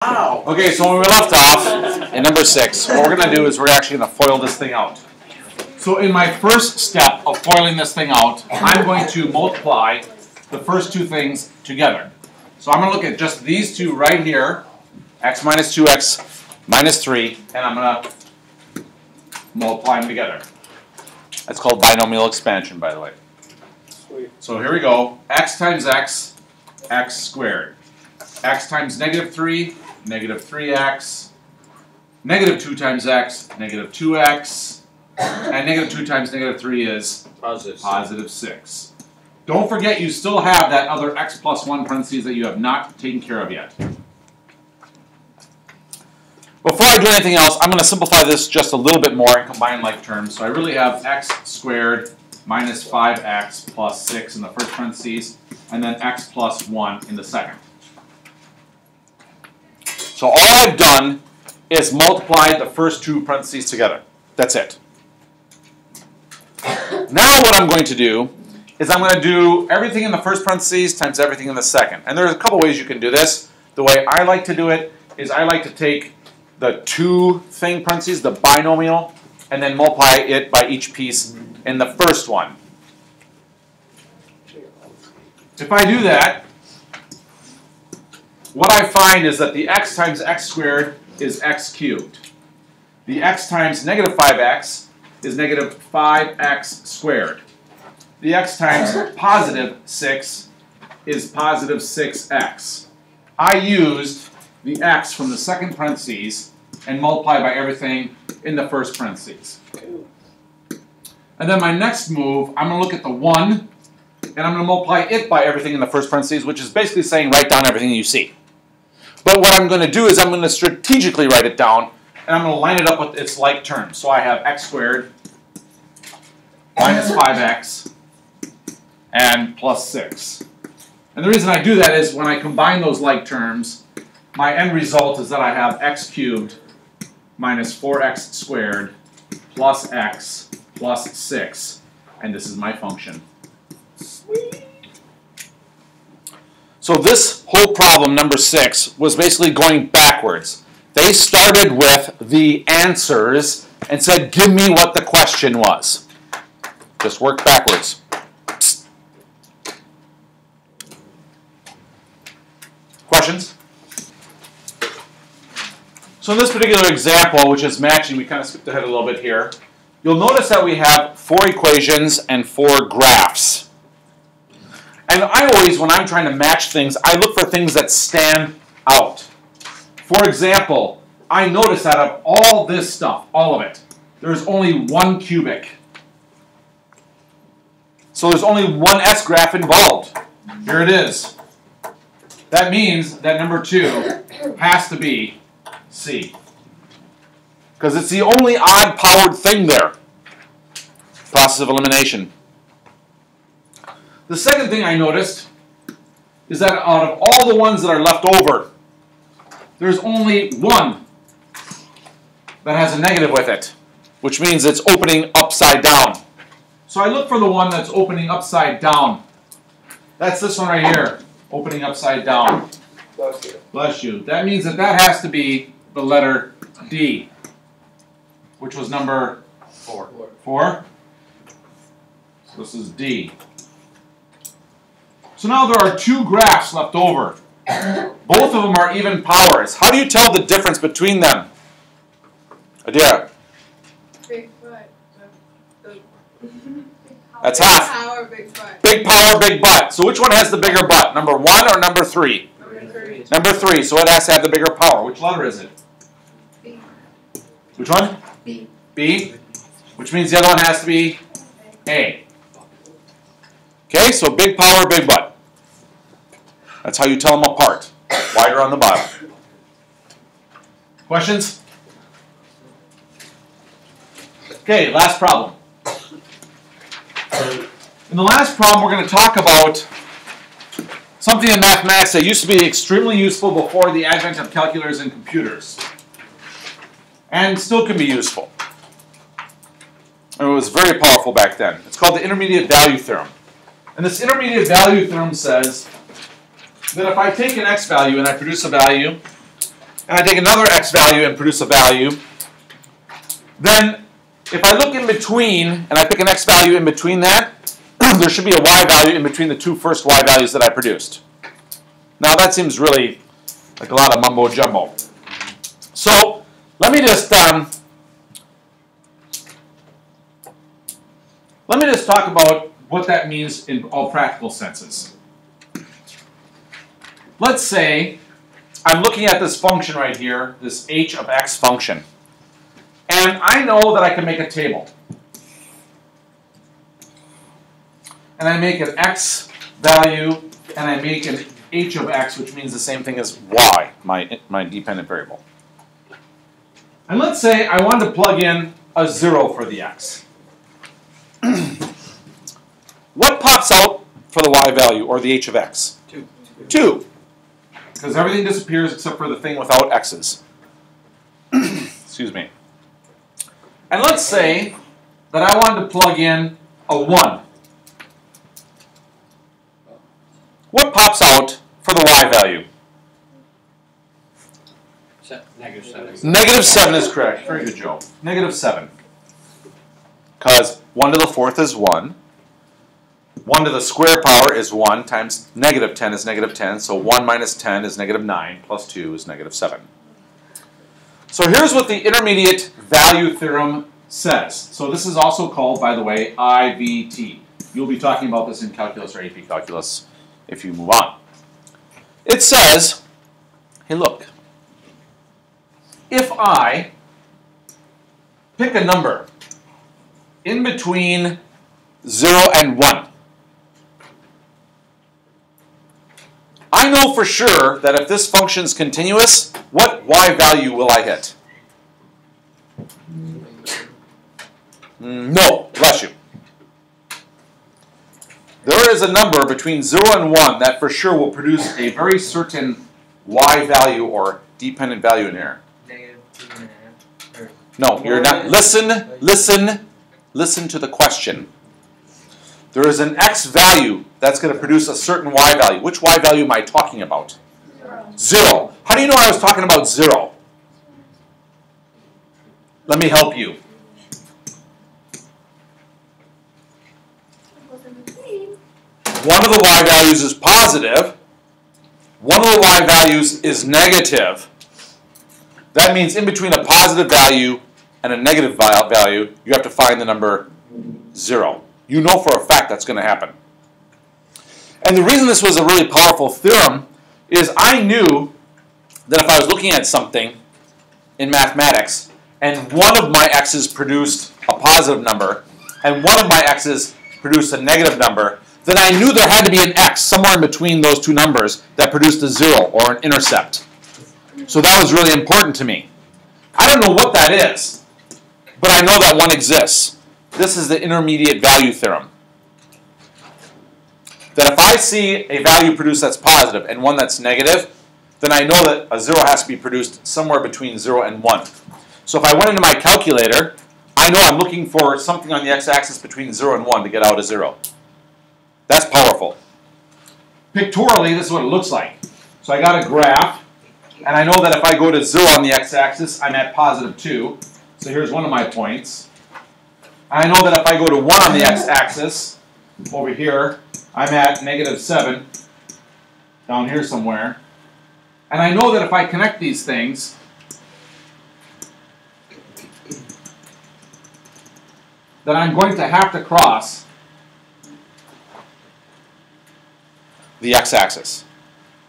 Wow. Okay, so when we left off in number 6, what we're going to do is we're actually going to FOIL this thing out. So in my first step of FOILing this thing out, I'm going to multiply the first two things together. So I'm going to look at just these two right here, x minus 2x minus 3, and I'm going to multiply them together. That's called binomial expansion, by the way. Sweet. So here we go. X times x, x squared. X times negative 3, negative 3x. Negative 2 times x, negative 2x. And negative 2 times negative 3 is positive 6. Don't forget you still have that other x plus 1 parentheses that you have not taken care of yet. Before I do anything else, I'm going to simplify this just a little bit more and combine like terms. So I really have x squared minus 5x plus 6 in the first parentheses, and then x plus 1 in the second. So all I've done is multiplied the first two parentheses together. That's it. Now what I'm going to do is I'm going to do everything in the first parentheses times everything in the second. And there's a couple ways you can do this. The way I like to do it is I like to take the two thing parentheses, the binomial, and then multiply it by each piece in the first one. If I do that, what I find is that the x times x squared is x cubed. The x times negative 5x is negative 5x squared. The x times positive 6 is positive 6x. I used the x from the second parentheses and multiply by everything in the first parentheses. And then my next move, I'm going to look at the 1, and I'm going to multiply it by everything in the first parentheses, which is basically saying write down everything you see. But what I'm going to do is I'm going to strategically write it down, and I'm going to line it up with its like terms. So I have x squared minus 5x and plus 6. And the reason I do that is when I combine those like terms, my end result is that I have x cubed minus 4x squared plus x plus 6. And this is my function. Sweet. So this whole problem, number 6, was basically going backwards. They started with the answers and said, give me what the question was. Just work backwards. Psst. Questions? So in this particular example, which is matching, we kind of skipped ahead a little bit here. You'll notice that we have 4 equations and 4 graphs. And I always, when I'm trying to match things, I look for things that stand out. For example, I notice that of all this stuff, all of it, there's only 1 cubic. So there's only 1 S graph involved. Here it is. That means that number 2 has to be C. Because it's the only odd-powered thing there. Process of elimination. The second thing I noticed is that out of all the ones that are left over, there's only 1 that has a negative with it, which means it's opening upside down. So I look for the one that's opening upside down. That's this one right here, opening upside down. Bless you. Bless you. That means that that has to be the letter D, which was number 4. 4? So this is D. So now there are 2 graphs left over. Both of them are even powers. How do you tell the difference between them? Adira? Big butt. That's half. Big power, big butt. Big power, big butt. So which one has the bigger butt? Number 1 or number 3? Number 3. Number 3. So it has to have the bigger power. Which letter is it? B. Which one? B. B. Which means the other one has to be A. Okay, so big power, big butt. That's how you tell them apart. Wider on the bottom. Questions? Okay, last problem. In the last problem, we're going to talk about something in mathematics that used to be extremely useful before the advent of calculators and computers. And still can be useful. And it was very powerful back then. It's called the intermediate value theorem. And this intermediate value theorem says that if I take an x value and I produce a value, and I take another x value and produce a value, then if I look in between and I pick an x value in between that, there should be a y value in between the two first y values that I produced. Now that seems really like a lot of mumbo jumbo. So let me just talk about what that means in all practical senses. Let's say I'm looking at this function right here, this h of x function, and I know that I can make a table. And I make an x value, and I make an h of x, which means the same thing as y, my dependent variable. And let's say I want to plug in a 0 for the x. What pops out for the y value, or the h of x? 2. 2. Because everything disappears except for the thing without x's. Excuse me. And let's say that I wanted to plug in a 1. What pops out for the y value? -7. Negative 7 is correct. Very good, Joe. Negative 7. Because 1 to the 4th is 1. 1 to the square power is 1 times negative 10 is negative 10. So 1 minus 10 is negative 9 plus 2 is negative 7. So here's what the intermediate value theorem says. So this is also called, by the way, IVT. You'll be talking about this in calculus or AP calculus if you move on. It says, hey look, if I pick a number in between 0 and 1, I know for sure that if this function is continuous, what y value will I hit? No, bless you. There is a number between 0 and 1 that for sure will produce a very certain y value or dependent value in here. -2.5. No, you're not. Listen to the question. There is an x value that's going to produce a certain y value. Which y value am I talking about? 0. How do you know I was talking about 0? Let me help you. One of the y values is positive. One of the y values is negative. That means in between a positive value and a negative value, you have to find the number 0. You know for a fact that's going to happen. And the reason this was a really powerful theorem is I knew that if I was looking at something in mathematics and one of my x's produced a positive number and one of my x's produced a negative number, then I knew there had to be an x somewhere in between those two numbers that produced a 0 or an intercept. So that was really important to me. I don't know what that is, but I know that one exists. This is the intermediate value theorem. That if I see a value produced that's positive and one that's negative, then I know that a 0 has to be produced somewhere between 0 and 1. So if I went into my calculator, I know I'm looking for something on the x-axis between 0 and 1 to get out a 0. That's powerful. Pictorially, this is what it looks like. So I got a graph, and I know that if I go to 0 on the x-axis, I'm at positive 2. So here's one of my points. I know that if I go to 1 on the x-axis, over here, I'm at negative 7, down here somewhere. And I know that if I connect these things, then I'm going to have to cross the x-axis.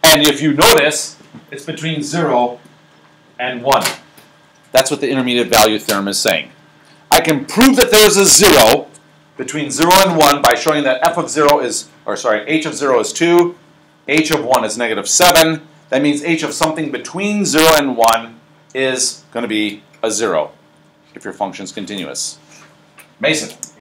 And if you notice, it's between 0 and 1. That's what the intermediate value theorem is saying. I can prove that there is a 0 between 0 and 1 by showing that h of 0 is 2, h of 1 is negative 7. That means h of something between 0 and 1 is going to be a 0 if your function is continuous. Mason.